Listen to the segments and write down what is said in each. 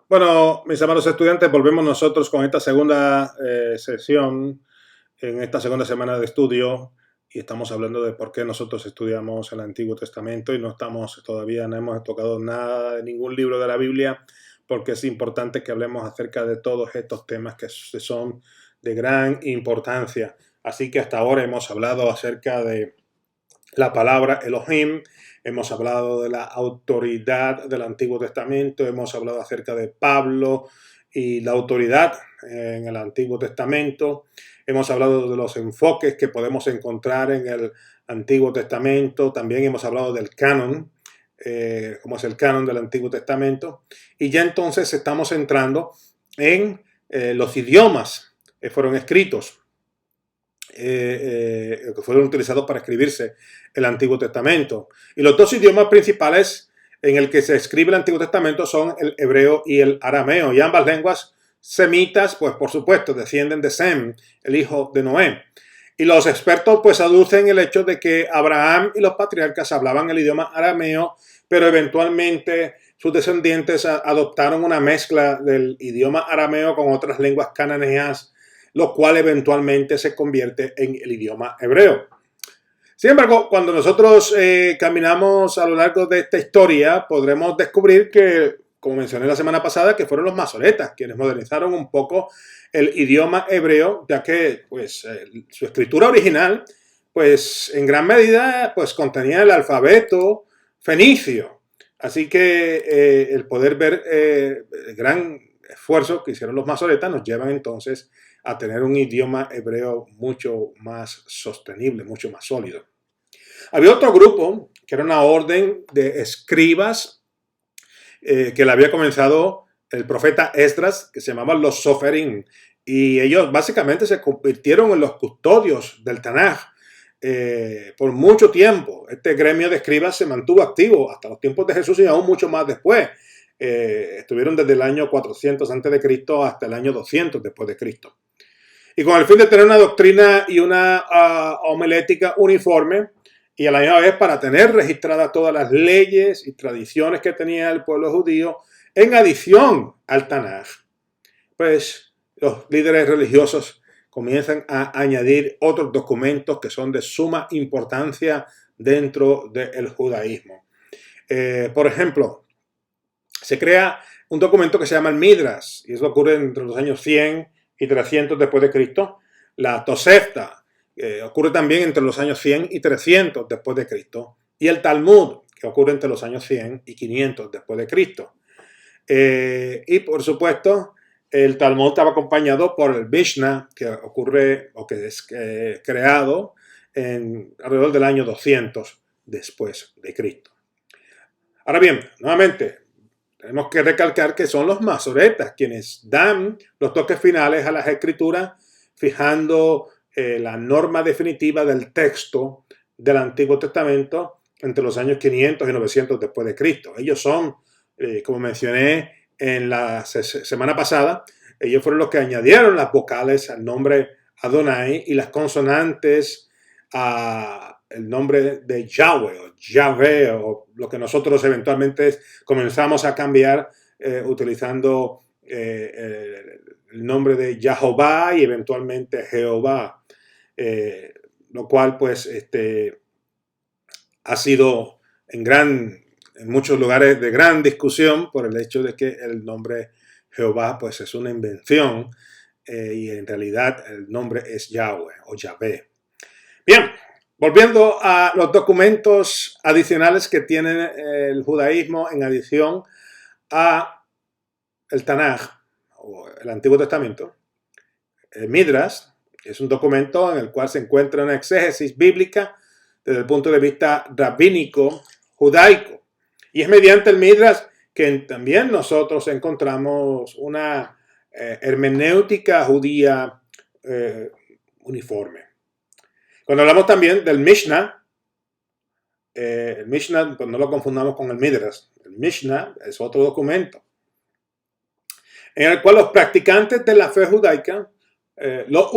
Bueno, mis amados estudiantes, volvemos nosotros con esta segunda sesión, en esta segunda semana de estudio, y estamos hablando de por qué nosotros estudiamos el Antiguo Testamento y todavía no hemos tocado nada de ningún libro de la Biblia, porque es importante que hablemos acerca de todos estos temas que son de gran importancia. Así que hasta ahora hemos hablado acerca de la palabra Elohim, hemos hablado de la autoridad del Antiguo Testamento, hemos hablado acerca de Pablo y la autoridad en el Antiguo Testamento, hemos hablado de los enfoques que podemos encontrar en el Antiguo Testamento, también hemos hablado del canon, como es el canon del Antiguo Testamento, y ya entonces estamos entrando en los idiomas que fueron escritos. Que fueron utilizados para escribirse el Antiguo Testamento. Y los dos idiomas principales en el que se escribe el Antiguo Testamento son el hebreo y el arameo. Y ambas lenguas semitas, pues por supuesto, descienden de Sem, el hijo de Noé. Y los expertos pues aducen el hecho de que Abraham y los patriarcas hablaban el idioma arameo, pero eventualmente sus descendientes adoptaron una mezcla del idioma arameo con otras lenguas cananeas, lo cual eventualmente se convierte en el idioma hebreo. Sin embargo, cuando nosotros caminamos a lo largo de esta historia, podremos descubrir que, como mencioné la semana pasada, que fueron los masoretas quienes modernizaron un poco el idioma hebreo, ya que pues, su escritura original, pues en gran medida, pues contenía el alfabeto fenicio. Así que el poder ver el gran esfuerzo que hicieron los masoretas nos llevan entonces a tener un idioma hebreo mucho más sostenible, mucho más sólido. Había otro grupo que era una orden de escribas que la había comenzado el profeta Esdras, que se llamaban los Soferim, y ellos básicamente se convirtieron en los custodios del Tanaj por mucho tiempo. Este gremio de escribas se mantuvo activo hasta los tiempos de Jesús y aún mucho más después. Estuvieron desde el año 400 a.C. hasta el año 200 después de Cristo. Y con el fin de tener una doctrina y una homilética uniforme, y a la misma vez para tener registradas todas las leyes y tradiciones que tenía el pueblo judío, en adición al Tanaj, pues los líderes religiosos comienzan a añadir otros documentos que son de suma importancia dentro del judaísmo. Por ejemplo, se crea un documento que se llama el Midrash, y eso ocurre entre los años 100 y 300 después de Cristo. La Tosefta ocurre también entre los años 100 y 300 después de Cristo. Y el Talmud, que ocurre entre los años 100 y 500 después de Cristo. Y por supuesto, el Talmud estaba acompañado por el Mishnah, que ocurre o que es creado alrededor del año 200 después de Cristo. Ahora bien, nuevamente, tenemos que recalcar que son los masoretas quienes dan los toques finales a las escrituras, fijando la norma definitiva del texto del Antiguo Testamento entre los años 500 y 900 después de Cristo. Ellos son, como mencioné en la semana pasada, ellos fueron los que añadieron las vocales al nombre Adonai y las consonantes a el nombre de Yahweh o Yahvé, o lo que nosotros eventualmente comenzamos a cambiar utilizando el nombre de Jehová y eventualmente Jehová, lo cual pues ha sido en muchos lugares de gran discusión por el hecho de que el nombre Jehová pues es una invención y en realidad el nombre es Yahweh o Yahvé. Bien, volviendo a los documentos adicionales que tiene el judaísmo en adición a el Tanaj o el Antiguo Testamento, el Midrash es un documento en el cual se encuentra una exégesis bíblica desde el punto de vista rabínico judaico. Y es mediante el Midrash que también nosotros encontramos una hermenéutica judía uniforme. Cuando hablamos también del Mishnah, el Mishnah, pues no lo confundamos con el Midrash. El Mishnah es otro documento en el cual los practicantes de la fe judaica lo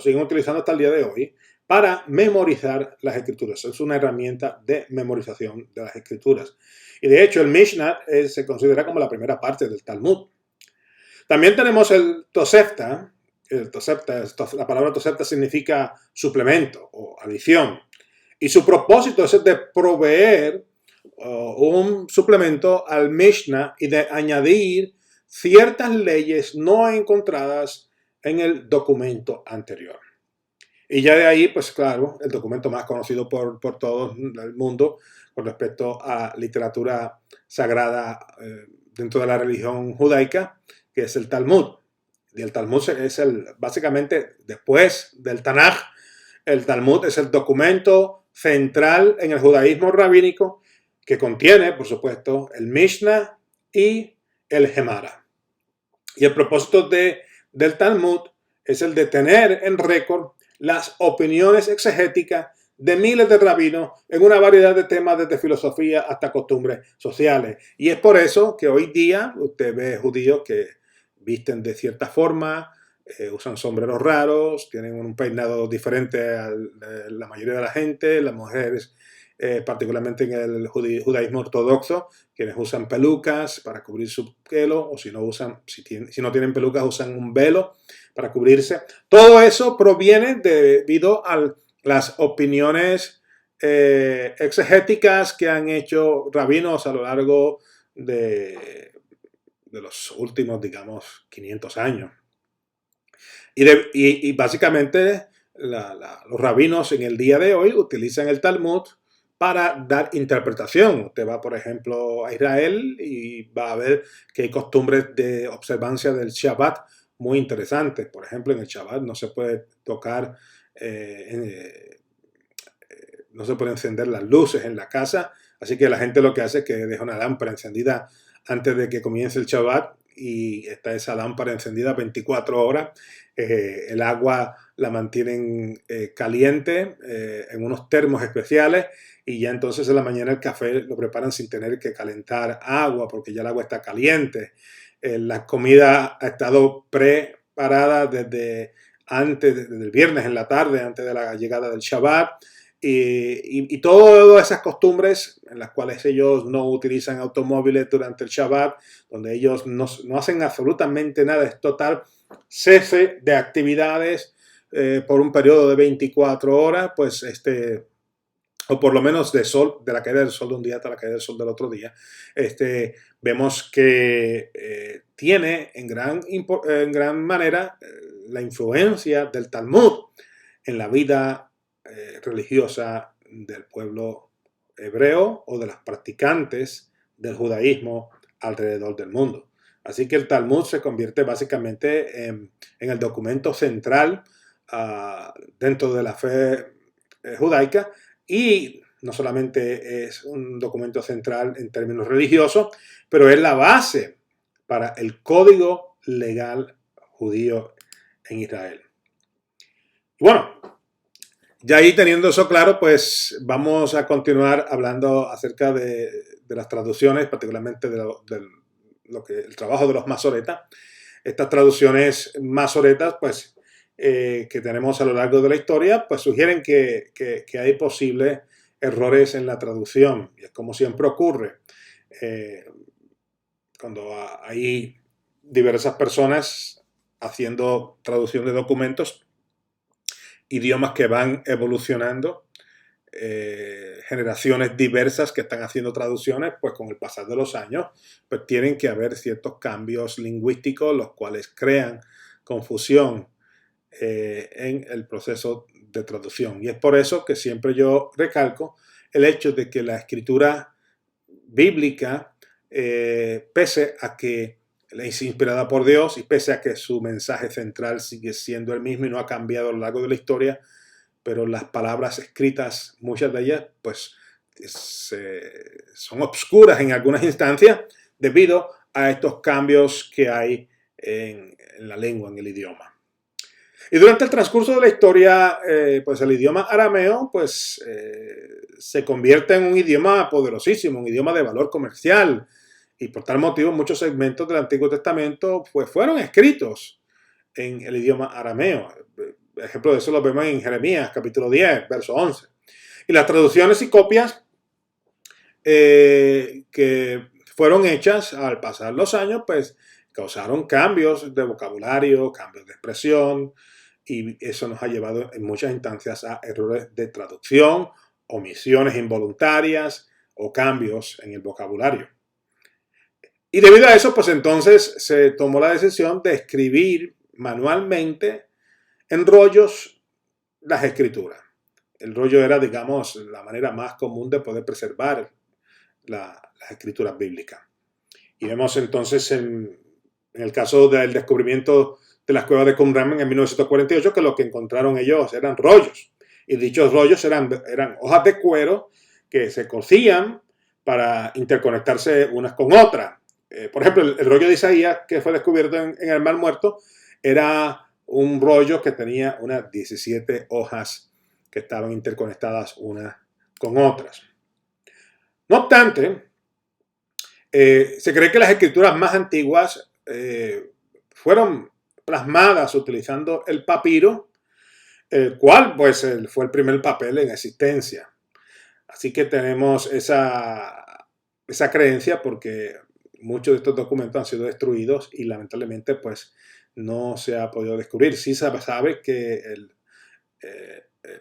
siguen utilizando hasta el día de hoy, para memorizar las escrituras. Es una herramienta de memorización de las escrituras. Y de hecho el Mishnah se considera como la primera parte del Talmud. También tenemos el Tosefta. La palabra Tosefta significa suplemento o adición. Y su propósito es el de proveer un suplemento al Mishnah y de añadir ciertas leyes no encontradas en el documento anterior. Y ya de ahí, pues claro, el documento más conocido por todo el mundo con respecto a literatura sagrada dentro de la religión judaica, que es el Talmud. Y el Talmud es básicamente, después del Tanaj, el Talmud es el documento central en el judaísmo rabínico que contiene, por supuesto, el Mishnah y el Gemara. Y el propósito del Talmud es el de tener en récord las opiniones exegéticas de miles de rabinos en una variedad de temas, desde filosofía hasta costumbres sociales. Y es por eso que hoy día usted ve judíos que visten de cierta forma, usan sombreros raros, tienen un peinado diferente a la mayoría de la gente, las mujeres, particularmente en el judaísmo ortodoxo, quienes usan pelucas para cubrir su pelo, o si no tienen pelucas, usan un velo para cubrirse. Todo eso proviene debido a las opiniones exegéticas que han hecho rabinos a lo largo de los últimos, digamos, 500 años. Y básicamente los rabinos en el día de hoy utilizan el Talmud para dar interpretación. Usted va, por ejemplo, a Israel y va a ver que hay costumbres de observancia del Shabbat muy interesantes. Por ejemplo, en el Shabbat no se puede tocar, no se puede encender las luces en la casa, así que la gente lo que hace es que deja una lámpara encendida antes de que comience el Shabbat y está esa lámpara encendida 24 horas. El agua la mantienen caliente en unos termos especiales y ya entonces en la mañana el café lo preparan sin tener que calentar agua porque ya el agua está caliente. La comida ha estado preparada desde el viernes en la tarde, antes de la llegada del Shabbat. Y todas esas costumbres en las cuales ellos no utilizan automóviles durante el Shabbat, donde ellos no hacen absolutamente nada, es total cese de actividades por un periodo de 24 horas, pues o por lo menos de la caída del sol de un día hasta la caída del sol del otro día, vemos que tiene en gran manera la influencia del Talmud en la vida religiosa del pueblo hebreo o de los practicantes del judaísmo alrededor del mundo. Así que el Talmud se convierte básicamente en el documento central dentro de la fe judaica, y no solamente es un documento central en términos religiosos, pero es la base para el código legal judío en Israel. Y bueno, ya ahí teniendo eso claro, pues vamos a continuar hablando acerca de las traducciones, particularmente el trabajo de los masoretas. Estas traducciones masoretas, pues, que tenemos a lo largo de la historia, pues sugieren que hay posibles errores en la traducción. Y es como siempre ocurre. Cuando hay diversas personas haciendo traducción de documentos, idiomas que van evolucionando, generaciones diversas que están haciendo traducciones, pues con el pasar de los años, pues tienen que haber ciertos cambios lingüísticos, los cuales crean confusión en el proceso de traducción. Y es por eso que siempre yo recalco el hecho de que la escritura bíblica, pese a que es inspirada por Dios y pese a que su mensaje central sigue siendo el mismo y no ha cambiado a lo largo de la historia, pero las palabras escritas, muchas de ellas, pues son obscuras en algunas instancias debido a estos cambios que hay en la lengua, en el idioma. Y durante el transcurso de la historia, pues el idioma arameo pues, se convierte en un idioma poderosísimo, un idioma de valor comercial. Y por tal motivo muchos segmentos del Antiguo Testamento pues, fueron escritos en el idioma arameo. ejemplo de eso lo vemos en Jeremías, capítulo 10, verso 11. Y las traducciones y copias que fueron hechas al pasar los años, pues causaron cambios de vocabulario, cambios de expresión, y eso nos ha llevado en muchas instancias a errores de traducción, omisiones involuntarias o cambios en el vocabulario. Y debido a eso, pues entonces se tomó la decisión de escribir manualmente en rollos las escrituras. El rollo era, digamos, la manera más común de poder preservar las escrituras bíblicas. Y vemos entonces en el caso del descubrimiento de las cuevas de Qumran en 1948 que lo que encontraron ellos eran rollos. Y dichos rollos eran hojas de cuero que se cosían para interconectarse unas con otras. Por ejemplo, el rollo de Isaías que fue descubierto en el Mar Muerto era un rollo que tenía unas 17 hojas que estaban interconectadas unas con otras. No obstante, se cree que las escrituras más antiguas fueron plasmadas utilizando el papiro, el cual pues fue el primer papel en existencia. Así que tenemos esa creencia porque muchos de estos documentos han sido destruidos y lamentablemente pues no se ha podido descubrir. Sí se sabe que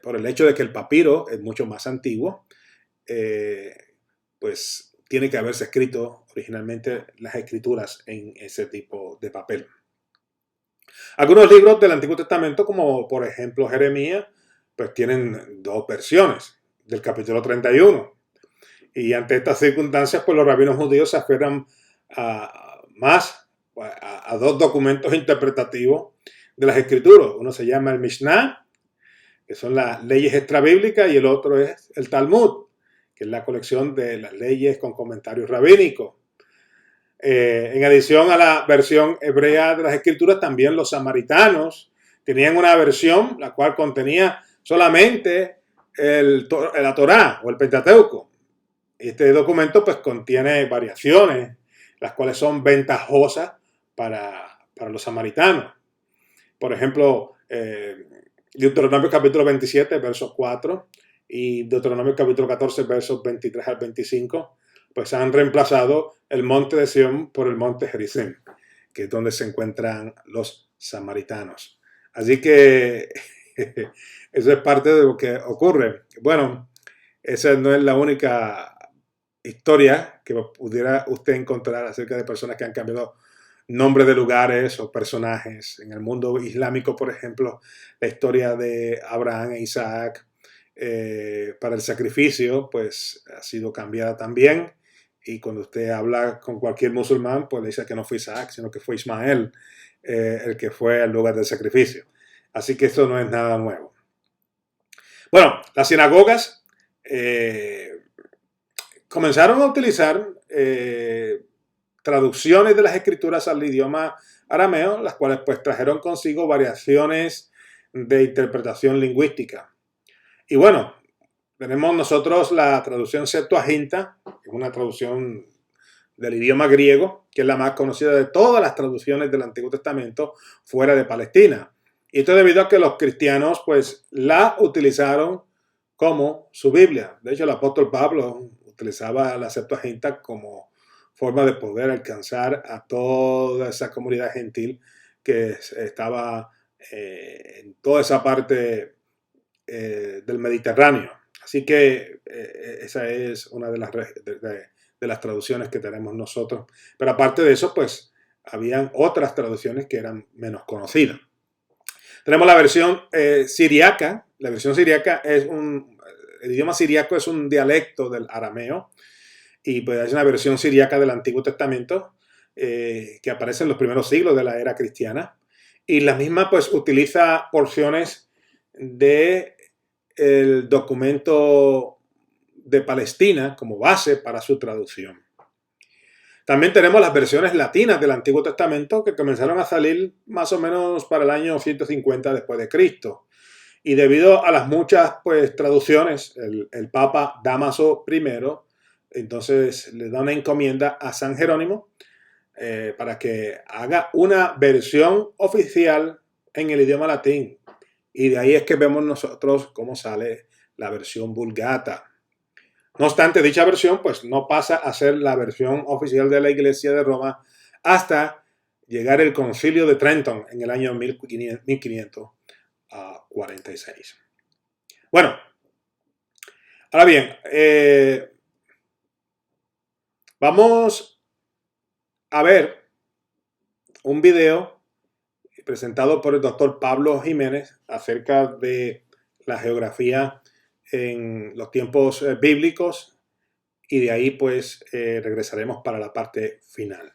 por el hecho de que el papiro es mucho más antiguo, pues tiene que haberse escrito originalmente las escrituras en ese tipo de papel. Algunos libros del Antiguo Testamento, como por ejemplo Jeremías, pues tienen dos versiones del capítulo 31. Y ante estas circunstancias, pues los rabinos judíos se aferran a dos documentos interpretativos de las escrituras. Uno se llama el Mishnah, que son las leyes extrabíblicas, y el otro es el Talmud, que es la colección de las leyes con comentarios rabínicos. En adición a la versión hebrea de las escrituras, también los samaritanos tenían una versión la cual contenía solamente la Torá o el Pentateuco. Este documento pues contiene variaciones, las cuales son ventajosas para los samaritanos. Por ejemplo, Deuteronomio capítulo 27, versos 4 y Deuteronomio capítulo 14, versos 23 al 25, pues han reemplazado el monte de Sión por el monte Gerizim, que es donde se encuentran los samaritanos. Así que eso es parte de lo que ocurre. Bueno, esa no es la única historia que pudiera usted encontrar acerca de personas que han cambiado nombres de lugares o personajes. En el mundo islámico, por ejemplo, la historia de Abraham e Isaac para el sacrificio, pues ha sido cambiada también. Y cuando usted habla con cualquier musulmán, pues le dice que no fue Isaac, sino que fue Ismael el que fue al lugar del sacrificio. Así que esto no es nada nuevo. Bueno, las sinagogas comenzaron a utilizar traducciones de las escrituras al idioma arameo, las cuales pues trajeron consigo variaciones de interpretación lingüística. Y bueno, tenemos nosotros la traducción Septuaginta, que es una traducción del idioma griego, que es la más conocida de todas las traducciones del Antiguo Testamento fuera de Palestina. Y esto debido a que los cristianos pues la utilizaron como su Biblia. De hecho, el apóstol Pablo utilizaba la Septuaginta como forma de poder alcanzar a toda esa comunidad gentil que estaba en toda esa parte del Mediterráneo. Así que esa es una de las traducciones que tenemos nosotros. Pero aparte de eso, pues habían otras traducciones que eran menos conocidas. Tenemos la versión siriaca. La versión siriaca el idioma siriaco es un dialecto del arameo y pues es una versión siriaca del Antiguo Testamento que aparece en los primeros siglos de la era cristiana. Y la misma pues utiliza porciones de el documento de Palestina como base para su traducción. También tenemos las versiones latinas del Antiguo Testamento que comenzaron a salir más o menos para el año 150 después de Cristo. Y debido a las muchas pues, traducciones, el Papa Dámaso I, entonces le da una encomienda a San Jerónimo para que haga una versión oficial en el idioma latín. y de ahí es que vemos nosotros cómo sale la versión Vulgata. No obstante, dicha versión pues no pasa a ser la versión oficial de la Iglesia de Roma hasta llegar el Concilio de Trenton en el año 1546. Bueno, ahora bien, vamos a ver un video presentado por el doctor Pablo Jiménez acerca de la geografía en los tiempos bíblicos, y de ahí pues regresaremos para la parte final.